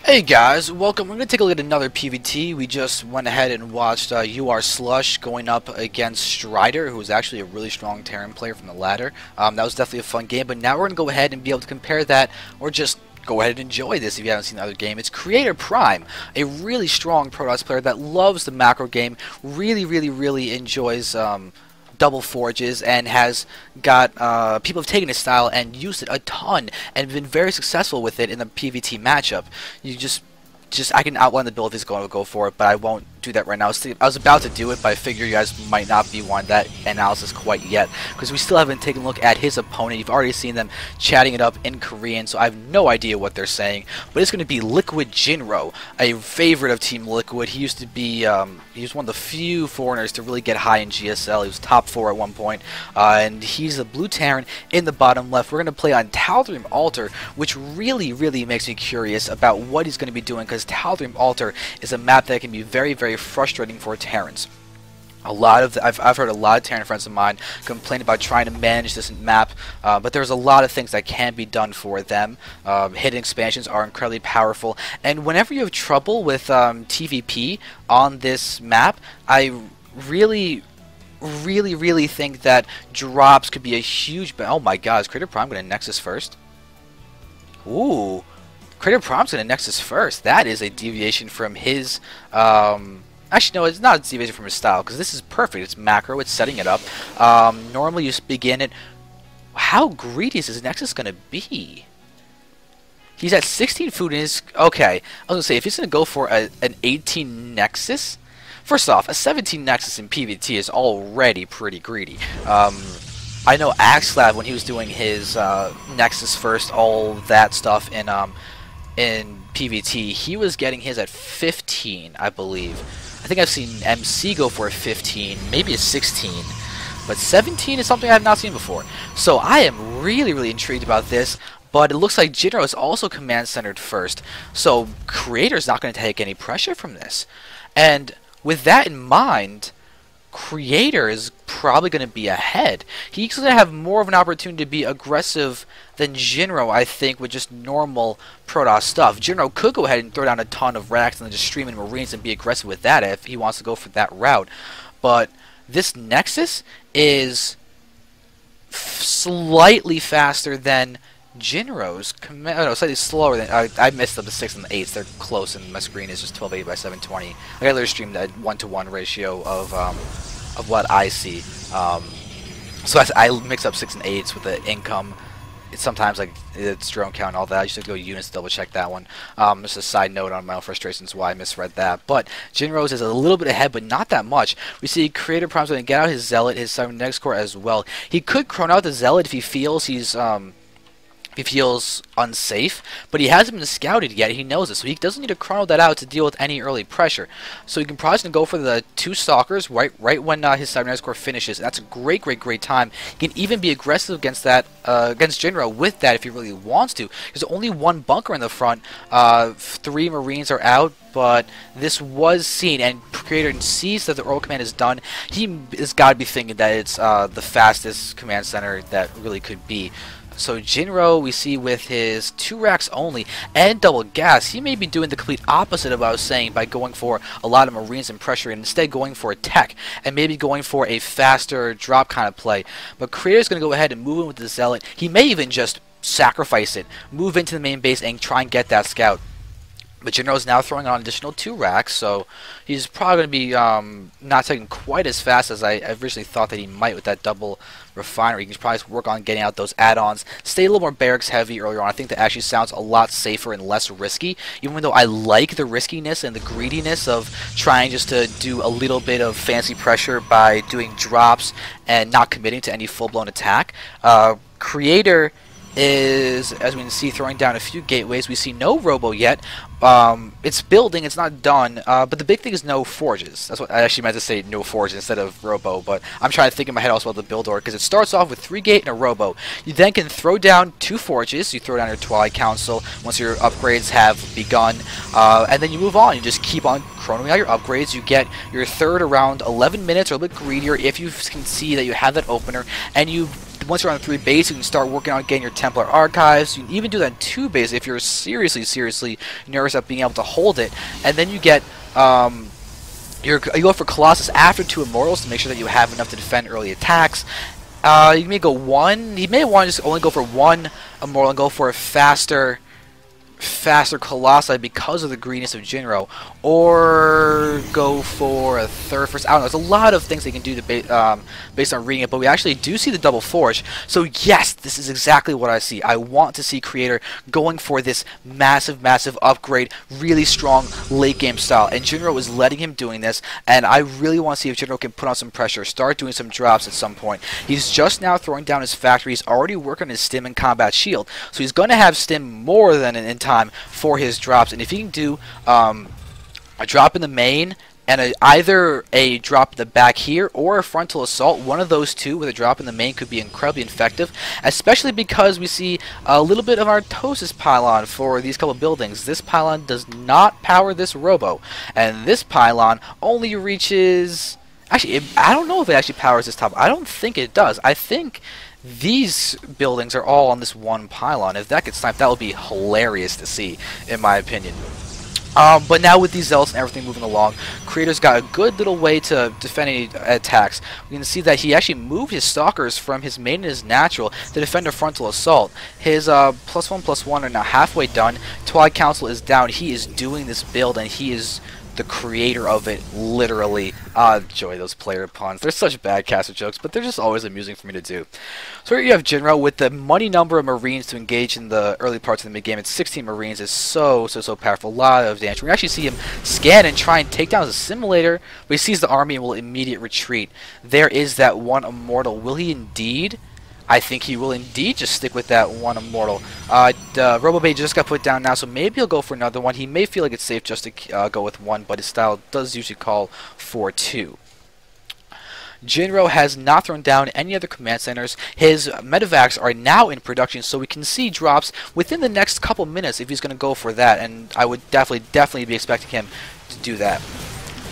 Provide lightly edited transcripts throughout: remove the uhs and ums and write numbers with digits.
Hey guys, welcome. We're going to take a look at another PvT. We just went ahead and watched UR Slush going up against Strider, who is actually a really strong Terran player from the ladder. That was definitely a fun game, but now we're going to go ahead and be able to compare that, or just go ahead and enjoy this if you haven't seen the other game. It's Creator.Prime, a really strong Protoss player that loves the macro game, really enjoys double forges, and has got people have taken his style and used it a ton and been very successful with it in the PvT matchup. You just I can outline the build if he's going to go for it, but I won't do that right now. I was about to do it, but I figure you guys might not be wanting that analysis quite yet, because we still haven't taken a look at his opponent. You've already seen them chatting it up in Korean, so I have no idea what they're saying. But it's going to be Liquid.Jinro, a favorite of Team Liquid. He used to be, he was one of the few foreigners to really get high in GSL. He was top 4 at one point, and he's a blue Terran in the bottom left. We're going to play on Tal'Darim Altar, which really makes me curious about what he's going to be doing, because Tal'Darim Altar is a map that can be very frustrating for Terrans. I've heard a lot of Terran friends of mine complain about trying to manage this map, but there's a lot of things that can be done for them. Hidden expansions are incredibly powerful, and whenever you have trouble with TVP on this map, I really think that drops could be a huge. Oh my God, is Creator.Prime going to Nexus first? Ooh. Creator.Prime's going to Nexus first. That is a deviation from his... actually, no, it's not a deviation from his style, because this is perfect. It's macro, it's setting it up. Normally you begin it... How greedy is his Nexus going to be? He's at 16 food in his... Okay, I was going to say, if he's going to go for an 18 Nexus... First off, a 17 Nexus in PvT is already pretty greedy. I know Axlab, when he was doing his Nexus first, all that stuff in PvT, he was getting his at 15, I believe. I think I've seen MC go for a 15, maybe a 16, but 17 is something I have not seen before. So I am really intrigued about this, but it looks like Jinro is also command-centered first, so Creator's not going to take any pressure from this. And with that in mind, Creator is probably going to be ahead. He's going to have more of an opportunity to be aggressive than Jinro, I think, with just normal Protoss stuff. Jinro could go ahead and throw down a ton of racks and then just stream in Marines and be aggressive with that if he wants to go for that route. But this Nexus is slightly faster than Jinro's slightly slower than I missed up the 6 and the 8s. They're close, and my screen is just 1280 by 720. I literally streamed a 1-to-1 ratio of what I see. So I mix up 6 and 8s with the income. It's sometimes like it's drone count and all that. I used to go units to double check that one. Just a side note on my own frustrations why I misread that. But Jinro's is a little bit ahead, but not that much. We see Creator.Prime's going to get out his Zealot, his Cybernetic Core as well. He could chrono out the Zealot if he feels he's he feels unsafe, but he hasn't been scouted yet. He knows it, so he doesn't need to chrono that out to deal with any early pressure. So he can probably go for the 2 Stalkers right when his Cybernetic Core finishes. And that's a great time. He can even be aggressive against that against Jinro with that if he really wants to. There's only 1 bunker in the front. 3 Marines are out, but this was seen, and Creator sees that the Oral Command is done. He has got to be thinking that it's the fastest command center that really could be. So Jinro, we see with his 2 racks only and double gas, he may be doing the complete opposite of what I was saying by going for a lot of Marines and pressure, and instead going for a tech and maybe going for a faster drop kind of play. But Creator's going to go ahead and move in with the Zealot. He may even just sacrifice it, move into the main base, and try and get that scout. But Jinro is now throwing on an additional 2 racks, so he's probably going to be not taking quite as fast as I originally thought that he might with that double refinery. He can probably work on getting out those add-ons, stay a little more barracks heavy earlier on. I think that actually sounds a lot safer and less risky, even though I like the riskiness and the greediness of trying just to do a little bit of fancy pressure by doing drops and not committing to any full-blown attack. Creator is, as we can see, throwing down a few gateways. We see no robo yet. It's building, it's not done, but the big thing is no forges. That's what I actually meant to say, no forges instead of robo, but I'm trying to think in my head also about the build order, because it starts off with 3 gate and a robo. You then can throw down 2 forges. You throw down your Twilight Council once your upgrades have begun, and then you move on. You just keep on chronoing out your upgrades. You get your 3rd around 11 minutes, or a little bit greedier if you can see that you have that opener, and you once you're on 3 base, you can start working on getting your Templar archives. You can even do that in 2 base if you're seriously nervous about being able to hold it. And then you get you go for Colossus after 2 Immortals to make sure that you have enough to defend early attacks. You may go 1. He may want to just only go for 1 Immortal and go for a faster Colossi because of the greediness of Jinro, or go for a third first. I don't know. There's a lot of things they can do to based on reading it, but we actually do see the double forge. So yes, this is exactly what I see. I want to see Creator going for this massive upgrade, really strong late game style, and Jinro is letting him doing this, and I really want to see if Jinro can put on some pressure, start doing some drops at some point. He's just now throwing down his factory. He's already working on his stim and combat shield, so he's going to have stim more than in time for his drops. And if he can do a drop in the main and either a drop in the back here or a frontal assault, one of those two with a drop in the main could be incredibly effective, especially because we see a little bit of our Tosis pylon for these couple buildings. This pylon does not power this robo, and this pylon only reaches... Actually, I don't know if it actually powers this top. I don't think it does. I think these buildings are all on this one pylon. If that gets sniped, that would be hilarious to see, in my opinion. But now with these zealots and everything moving along, Creator's got a good little way to defend any attacks. We can see that he actually moved his stalkers from his main and his natural to defend a frontal assault. His +1/+1 are now halfway done. Twilight Council is down. He is doing this build, and he is the creator of it, literally. Enjoy those player puns. They're such bad caster jokes, but they're just always amusing for me to do. So here you have Jinro with the money number of Marines to engage in the early parts of the mid-game. It's 16 Marines. It's so powerful. A lot of damage. We can actually see him scan and try and take down his assimilator, but he sees the army and will immediate retreat. There is that one Immortal. Will he indeed? I think he will indeed just stick with that one Immortal. RoboBay just got put down now, so maybe he'll go for another one. He may feel like it's safe just to go with one, but his style does usually call for 2. Jinro has not thrown down any other command centers. His medevacs are now in production, so we can see drops within the next couple minutes if he's going to go for that, and I would definitely be expecting him to do that.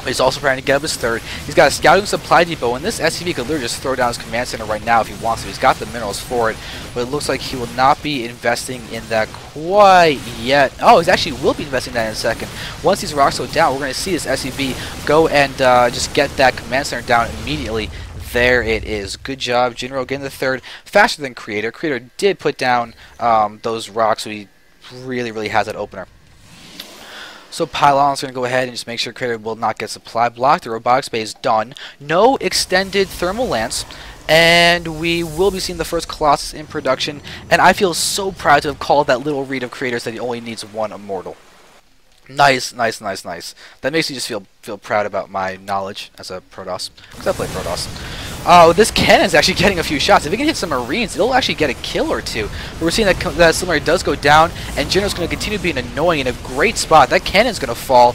He's also trying to get up his third. He's got a scouting supply depot, and this SCV could literally just throw down his command center right now if he wants to. He's got the minerals for it, but it looks like he will not be investing in that quite yet. Oh, he actually will be investing in that in a second. Once these rocks go down, we're going to see this SCV go and just get that command center down immediately. There it is. Good job, Jinro, getting the third faster than Creator. Creator did put down those rocks, so he really has that opener. So Pylon's going to go ahead and just make sure Creator will not get supply blocked. The robotics bay is done. No extended thermal lance. And we will be seeing the first Colossus in production. And I feel so proud to have called that little read of Creators that he only needs one Immortal. Nice. That makes me just feel proud about my knowledge as a Protoss, because I play Protoss. This cannon's actually getting a few shots. If it can hit some Marines, it'll actually get a kill or two. But we're seeing that Slimmer does go down, and Jinro's going to continue being annoying in a great spot. That cannon's going to fall.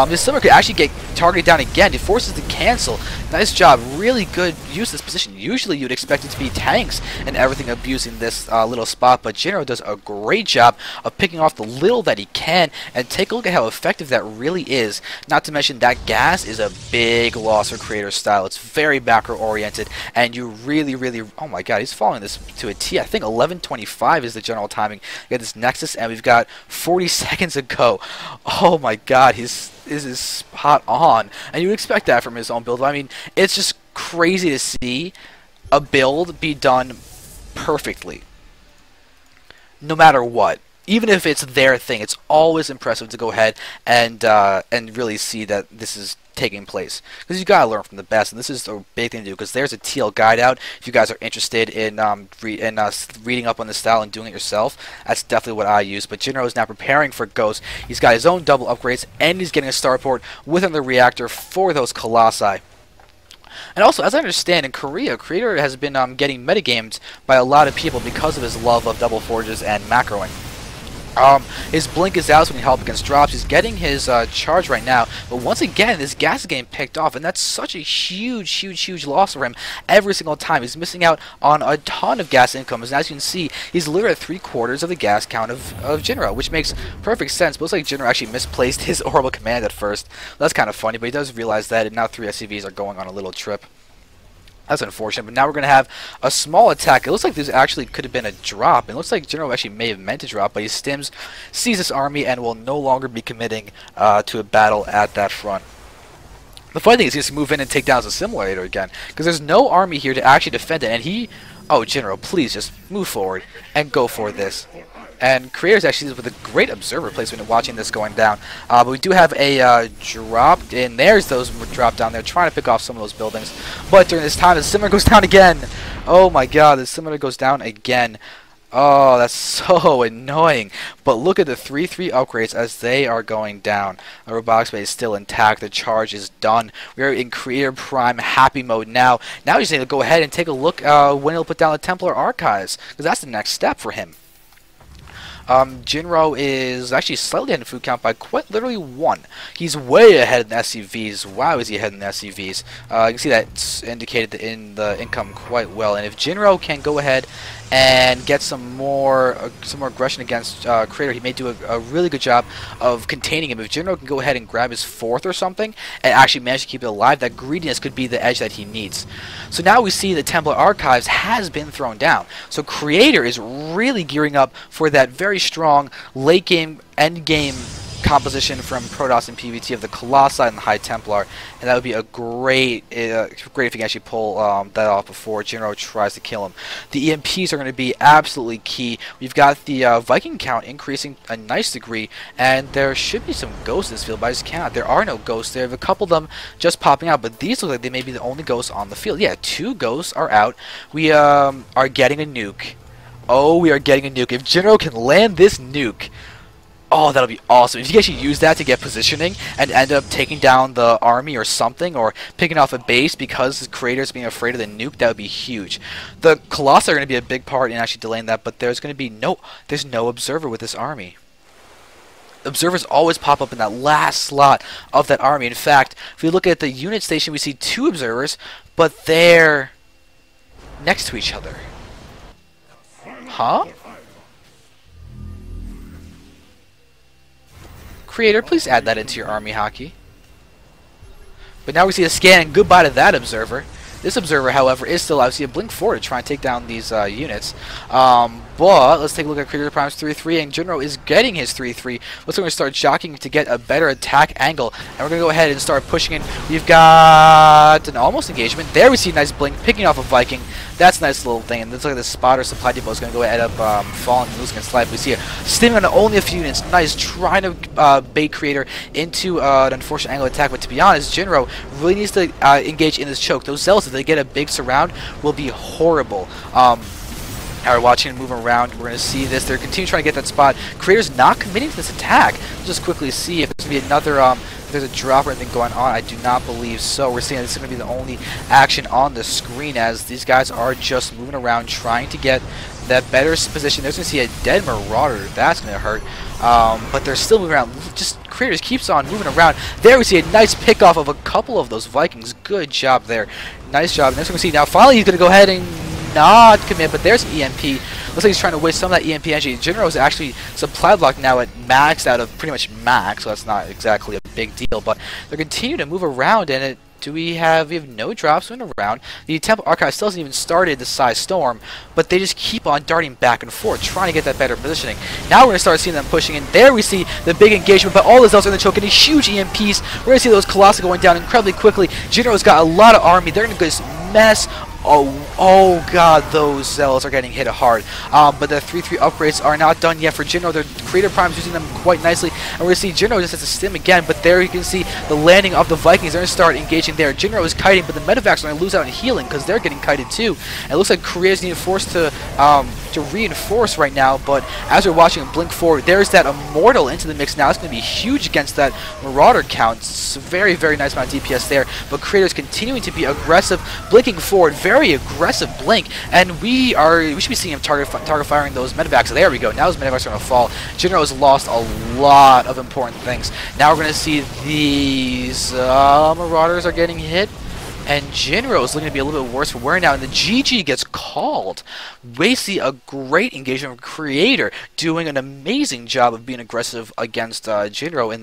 This Slimmer could actually get targeted down again. He forces to cancel. Nice job. Really good use of this position. Usually you'd expect it to be tanks and everything abusing this little spot, but Jinro does a great job of picking off the little that he can, and take a look at how effective that really is. Not to mention that gas is a big loss for Creator style. It's very macro oriented, and you really, oh my god, he's following this to a T. I think 11:25 is the general timing. We got this Nexus, and we've got 40 seconds to go. Oh my god, this is spot on, and you would expect that from his own build. I mean, it's just crazy to see a build be done perfectly, no matter what. Even if it's their thing, it's always impressive to go ahead and really see that this is taking place, because you gotta learn from the best, and this is a big thing to do. Because there's a TL guide out if you guys are interested in reading up on the style and doing it yourself. That's definitely what I use. But Jinro is now preparing for Ghost. He's got his own double upgrades, and he's getting a starport with another reactor for those Colossi. And also, as I understand, in Korea, Creator has been getting metagamed by a lot of people because of his love of double forges and macroing. His blink is out, so when he help against drops. He's getting his charge right now, but once again, this gas is getting picked off, and that's such a huge loss for him every single time. He's missing out on a ton of gas income, and as you can see, he's literally at 3/4 of the gas count of Jinro, which makes perfect sense. But it looks like Jinro actually misplaced his orbital command at first. That's kind of funny, but he does realize that, and now 3 SCVs are going on a little trip. That's unfortunate, but now we're going to have a small attack. It looks like this actually could have been a drop. It looks like Jinro actually may have meant to drop, but he stims, sees this army, and will no longer be committing to a battle at that front. The funny thing is he has to move in and take down the simulator again, because there's no army here to actually defend it, and he... Oh, Jinro, please just move forward and go for this. And Creator's actually with a great observer placement watching this going down. But we do have a drop, and there's those drop down there trying to pick off some of those buildings. But during this time, the simulator goes down again. Oh my god, the simulator goes down again. Oh, that's so annoying. But look at the 3-3 upgrades as they are going down. The robotics base is still intact. The charge is done. We are in Creator.Prime happy mode now. Now he's going to go ahead and take a look when he'll put down the Templar Archives, because that's the next step for him. Jinro is actually slightly ahead in food count by quite literally 1. He's way ahead in the SCVs. Wow, is he ahead in the SCVs? You can see that's indicated in the income quite well. And if Jinro can go ahead and get some more aggression against Creator, he may do a really good job of containing him. If Jinro can go ahead and grab his 4th or something and actually manage to keep it alive, that greediness could be the edge that he needs. So now we see the Templar Archives has been thrown down. So Creator is really gearing up for that very strong late game, end game composition from Protoss and PvT of the Colossi and the High Templar, and that would be a great if you can actually pull that off before Jinro tries to kill him. The EMPs are going to be absolutely key. We've got the Viking count increasing a nice degree, and there should be some ghosts in this field, but I just cannot. There are no ghosts. There have a couple of them just popping out, but these look like they may be the only ghosts on the field. Yeah, 2 ghosts are out. We are getting a nuke. Oh, we are getting a nuke. If Jinro can land this nuke, oh, that'll be awesome. If you actually use that to get positioning and end up taking down the army or something, or picking off a base because the Creator's being afraid of the nuke, that would be huge. The Colossi are going to be a big part in actually delaying that, but there's going to be there's no observer with this army. Observers always pop up in that last slot of that army. In fact, if we look at the unit station, we see 2 observers, but they're next to each other. Huh? Creator, please add that into your army hockey. But now we see a scan, and goodbye to that observer. This observer, however, is still obviously a blink forward to try and take down these units. But let's take a look at Creator.Prime's 3-3, and Jinro is getting his 3-3. Let's going to start jockeying to get a better attack angle, and we're going to go ahead and start pushing in. We've got an almost engagement. There we see a nice blink, picking off a Viking. That's a nice little thing, and looks like the spotter supply depot is going to go end up falling and losing its life. We see a stimming on only a few units. Nice, trying to bait Creator into an unfortunate angle attack, but to be honest, Jinro really needs to engage in this choke. Those Zealots, if they get a big surround, will be horrible. Now we're watching and moving around. We're going to see this. They're continuing trying to get that spot. Creator's not committing to this attack. We'll just quickly see if there's going to be another, if there's a drop or anything going on. I do not believe so. We're seeing this is going to be the only action on the screen as these guys are just moving around trying to get that better position. There's going to see a dead Marauder. That's going to hurt. But they're still moving around. Just Creators keeps on moving around. There we see a nice pick off of a couple of those Vikings. Good job there. Nice job. Next we see now finally he's going to go ahead and not commit, but there's EMP. Looks like he's trying to waste some of that EMP energy. Jinro is actually supply block now at max out of pretty much max, so that's not exactly a big deal, but they're continuing to move around, and we have no drops moving around. The Temple Archive still hasn't even started the size storm, but they just keep on darting back and forth, trying to get that better positioning. Now we're going to start seeing them pushing in. There we see the big engagement, but all the Zealots are going to choke, and these huge EMPs. We're going to see those Colossi going down incredibly quickly. Jinro's got a lot of army. They're going to just mess. Oh god, those Zealots are getting hit hard. But the 3-3 upgrades are not done yet for Jinro. Their Creator.Prime's using them quite nicely. And we're going to see Jinro just has to stim again. But there you can see the landing of the Vikings. They're going to start engaging there. Jinro is kiting, but the Medevacs are going to lose out in healing because they're getting kited too. And it looks like Korea's being forced to reinforce right now. But as we're watching him blink forward, there's that Immortal into the mix now. It's going to be huge against that Marauder count. It's a very, very nice amount of DPS there. But Creator's continuing to be aggressive, blinking forward. Very aggressive blink, and we should be seeing him target firing those Medevacs. There we go. Now those Medevacs are going to fall. Jinro has lost a lot of important things. Now we're going to see these Marauders are getting hit. And Jinro is looking to be a little bit worse for wear now, and the GG gets called. We see a great engagement from Creator, doing an amazing job of being aggressive against Jinro in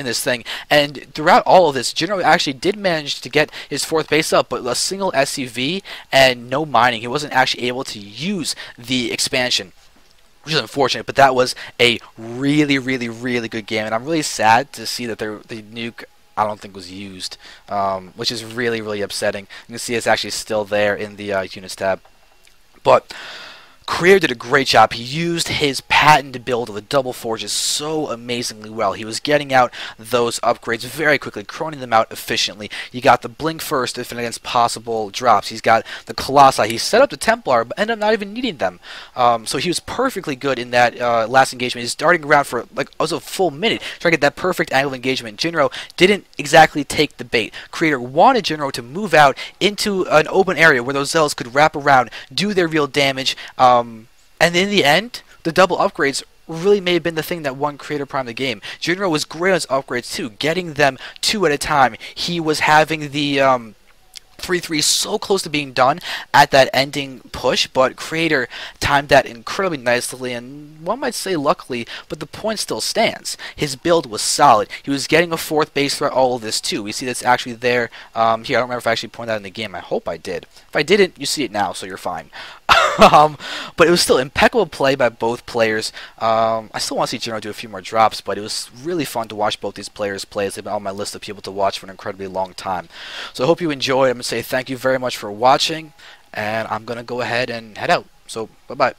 this thing. And throughout all of this, Jinro actually did manage to get his 4th base up, but a single SCV and no mining. He wasn't actually able to use the expansion, which is unfortunate, but that was a really, really, really good game, and I'm really sad to see that the nuke, I don't think, was used, which is really, really upsetting. You can see it's actually still there in the units tab. But Creator did a great job. He used his patented build of the double forges so amazingly well. He was getting out those upgrades very quickly, croning them out efficiently. He got the blink first if against possible drops. He's got the Colossi. He set up the Templar, but ended up not even needing them. So he was perfectly good in that last engagement. He's starting around for like a full minute, trying to get that perfect angle of engagement. Jinro didn't exactly take the bait. Creator wanted Jinro to move out into an open area where those Zealots could wrap around, do their real damage. And in the end, the double upgrades really may have been the thing that won Creator.Prime the game. Jinro was great on his upgrades too, getting them 2 at a time. He was having the 3-3 so close to being done at that ending push, but Creator timed that incredibly nicely, and one might say luckily, but the point still stands. His build was solid. He was getting a 4th base throughout all of this too. We see that's actually there. Here, I don't remember if I actually pointed that in the game. I hope I did. If I didn't, you see it now, so you're fine. But it was still impeccable play by both players. I still want to see Jinro do a few more drops, but it was really fun to watch both these players play, as they've been on my list of people to watch for an incredibly long time. So I hope you enjoyed. I'm going to say thank you very much for watching, and I'm going to go ahead and head out. So, bye-bye.